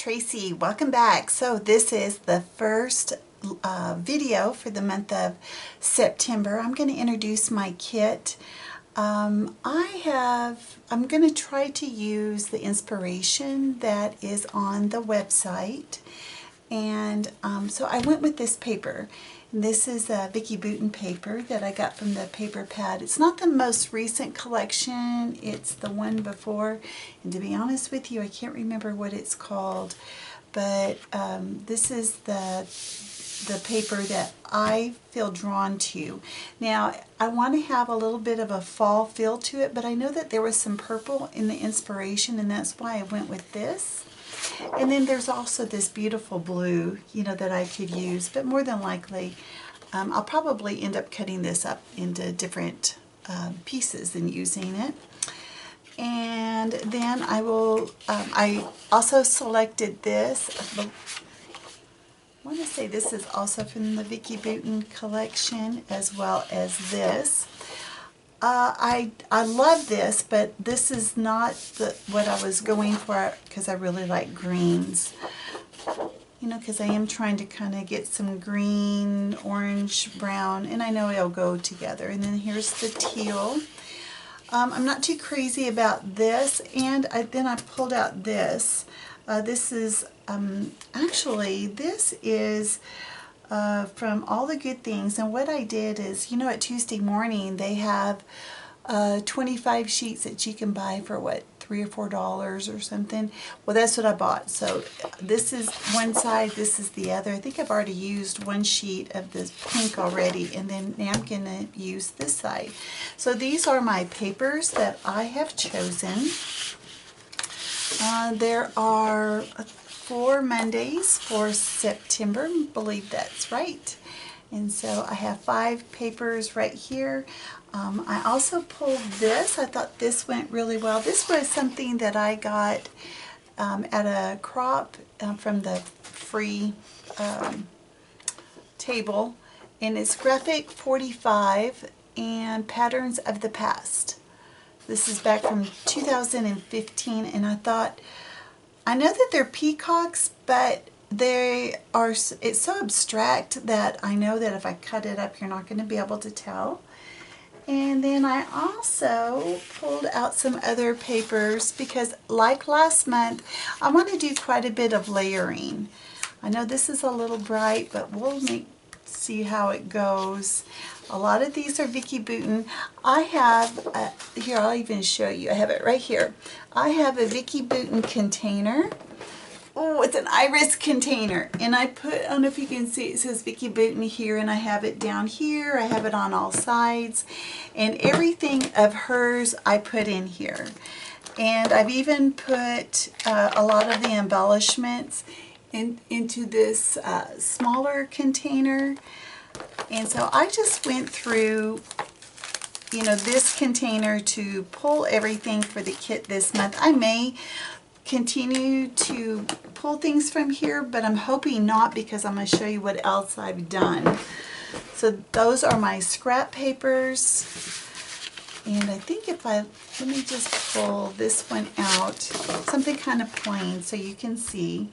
Tracy. Welcome back. So this is the first video for the month of September. I'm going to introduce my kit. I'm going to try to use the inspiration that is on the website. And so I went with this paper. This is a Vicki Boutin paper that I got from the paper pad. It's not the most recent collection, it's the one before. And to be honest with you, I can't remember what it's called. But this is the paper that I feel drawn to. Now, I want to have a little bit of a fall feel to it, but I know that there was some purple in the inspiration, and that's why I went with this. And then there's also this beautiful blue, that I could use, but more than likely, I'll probably end up cutting this up into different pieces and using it. And then I also selected this. I want to say this is also from the Vicki Boutin collection, as well as this. I love this, but this is not what I was going for, because I really like greens. Because I am trying to kind of get some green, orange, brown, and I know it'll go together. And then here's the teal. I'm not too crazy about this, and then I pulled out this. This is, actually, this is from All the Good Things. And what I did is, at Tuesday Morning they have 25 sheets that you can buy for what, $3 or $4 or something. Well, that's what I bought. So this is one side, this is the other. I think I've already used one sheet of this pink already, and then now I'm going to use this side. So these are my papers that I have chosen. There are 4 Mondays for September, I believe that's right. And so I have 5 papers right here. I also pulled this. I thought this went really well. This was something that I got at a crop from the free table, and it's Graphic 45 and Patterns of the Past. This is back from 2015, and I thought, I know that they're peacocks, but it's so abstract that I know that if I cut it up, you're not going to be able to tell. And then I also pulled out some other papers because, like last month, I want to do quite a bit of layering. I know this is a little bright, but we'll see how it goes. A lot of these are Vicki Boutin. I have, here, I'll even show you. I have it right here. I have a Vicki Boutin container. Oh, it's an iris container. And I don't know if you can see, it says Vicki Boutin here, and I have it down here. I have it on all sides. And everything of hers I put in here. And I've even put a lot of the embellishments into this smaller container. And so I just went through, this container to pull everything for the kit this month. I may continue to pull things from here, but I'm hoping not, because I'm going to show you what else I've done. So those are my scrap papers. And I think let me just pull this one out, something kind of plain so you can see.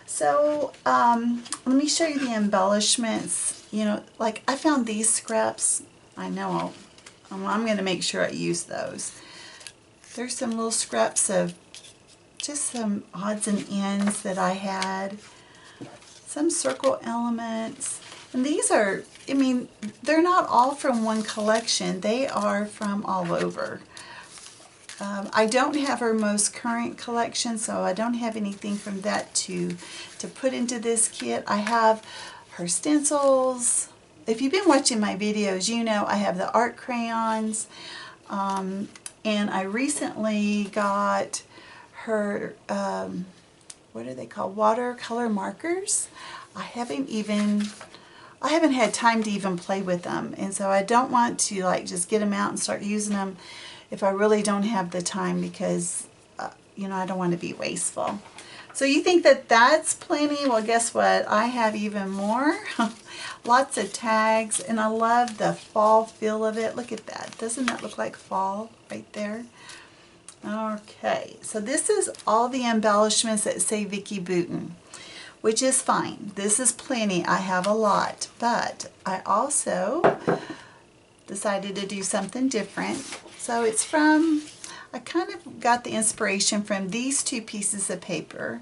So let me show you the embellishments. Like I found these scraps. I know I'm going to make sure I use those. There's some little scraps of just some odds and ends that I had. Some circle elements. And these are, they're not all from one collection. They are from all over. I don't have her most current collection, so I don't have anything from that to put into this kit. I have her stencils. If you've been watching my videos, you know I have the art crayons. And I recently got her, what are they called? Watercolor markers. I haven't had time to even play with them. And so I don't want to just get them out and start using them if I really don't have the time, because, I don't want to be wasteful. So you think that that's plenty? Well, guess what? I have even more. Lots of tags, and I love the fall feel of it. Look at that. Doesn't that look like fall right there? Okay, so this is all the embellishments that say Vicky Booten, which is fine. This is plenty. I have a lot, but I also decided to do something different. So it's from, I kind of got the inspiration from these two pieces of paper,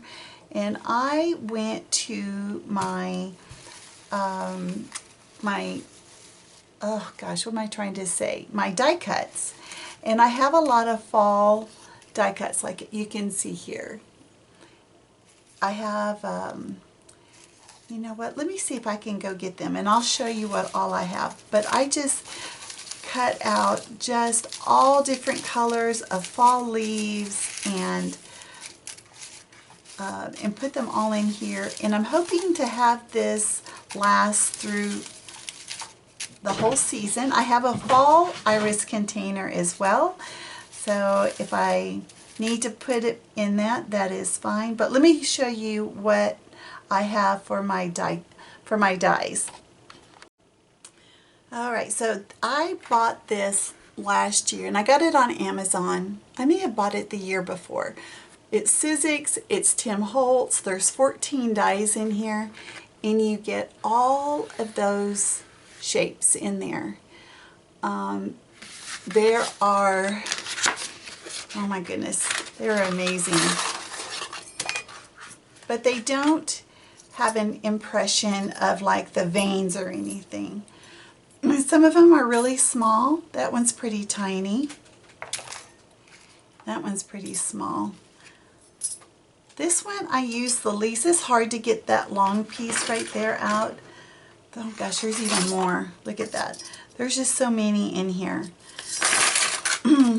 and I went to my, oh gosh, what am I trying to say? My die cuts. And I have a lot of fall die cuts like you can see here. I have, you know what, let me see if I can go get them and I'll show you what all I have. But I just cut out just all different colors of fall leaves and put them all in here. And I'm hoping to have this last through the whole season. I have a fall iris container as well, so if I need to put it in that, that is fine. But let me show you what I have for my dies. Alright, so I bought this last year and I got it on Amazon. I may have bought it the year before. It's Sizzix, it's Tim Holtz, there's 14 dies in here, and you get all of those shapes in there. There are, oh my goodness, they're amazing. But they don't have an impression of like the veins or anything. Some of them are really small. That one's pretty tiny. That one's pretty small. This one I use the least. It's hard to get that long piece right there out. Oh gosh, there's even more. Look at that. There's just so many in here.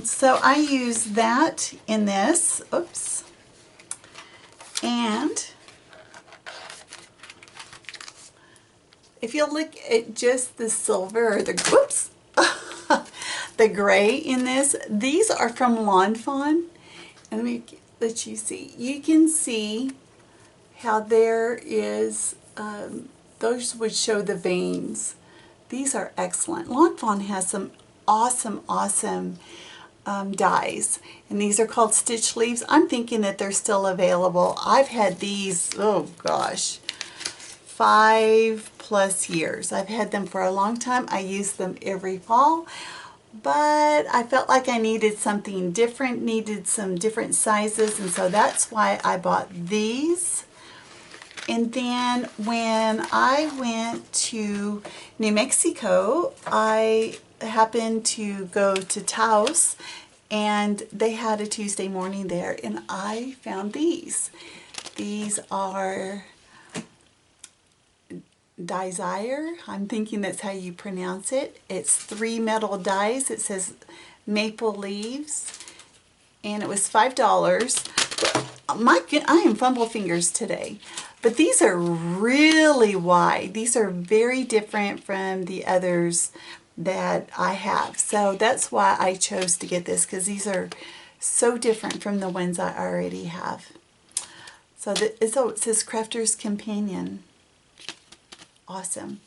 So I use that in this. Oops. And if you look at just the silver or the, whoops, the gray in this, these are from Lawn Fawn. And let me let you see. You can see how there is, those would show the veins. These are excellent. Lawn Fawn has some awesome dies, and these are called stitch leaves. I'm thinking that they're still available. I've had these, oh gosh, 5+ years. I've had them for a long time. I use them every fall, but I felt like I needed something different, needed some different sizes, and so that's why I bought these. And then when I went to New Mexico, I happened to go to Taos, and they had a Tuesday morning there, and I found these. These are Desire. I'm thinking that's how you pronounce it. It's 3 metal dies. It says maple leaves, and it was $5. I am fumble fingers today. But these are really wide. These are very different from the others that I have. So that's why I chose to get this, because these are so different from the ones I already have. So it says Crafter's Companion. Awesome.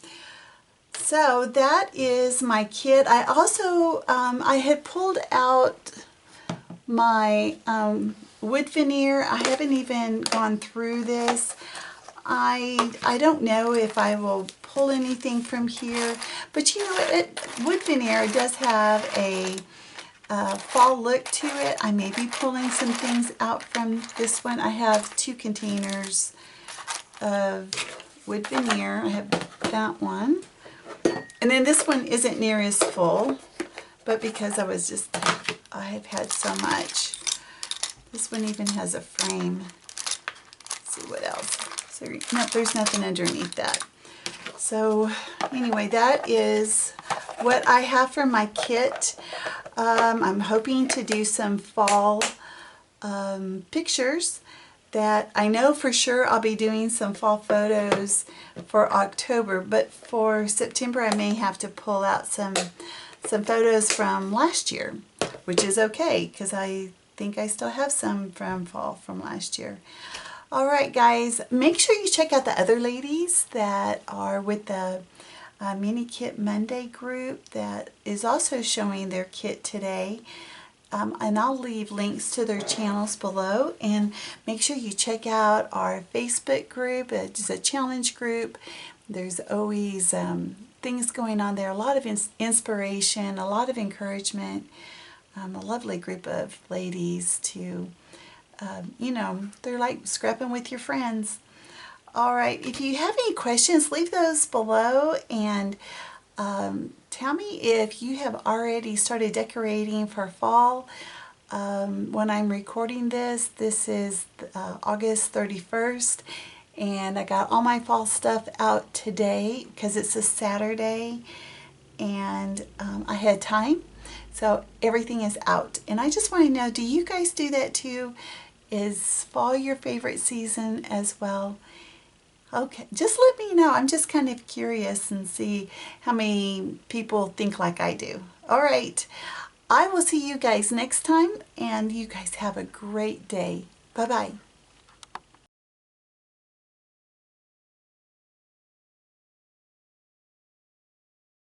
So that is my kit. I also, I had pulled out my wood veneer. I haven't even gone through this. I don't know if I will pull anything from here, but you know what, wood veneer does have a fall look to it. I may be pulling some things out from this one. I have 2 containers of wood veneer. I have that one, and then this one isn't near as full, but because I have had so much. This one even has a frame. Let's see what else. So, no, there's nothing underneath that. So anyway, that is what I have for my kit. I'm hoping to do some fall pictures that I know for sure I'll be doing some fall photos for October, but for September I may have to pull out some photos from last year, which is okay because I think I still have some from fall from last year. Alright guys, make sure you check out the other ladies that are with the Mini Kit Monday group that is also showing their kit today. and I'll leave links to their channels below, and make sure you check out our Facebook group. It's a challenge group. There's always things going on there, a lot of inspiration, a lot of encouragement, a lovely group of ladies to, you know, they're like scrapping with your friends. All right, if you have any questions, leave those below, and tell me if you have already started decorating for fall. When I'm recording this, this is August 31st, and I got all my fall stuff out today because it's a Saturday, and I had time, so everything is out. And I just want to know, do you guys do that too? Is fall your favorite season as well? Okay, just let me know. I'm just kind of curious and see how many people think like I do. All right, I will see you guys next time, and you guys have a great day. Bye-bye.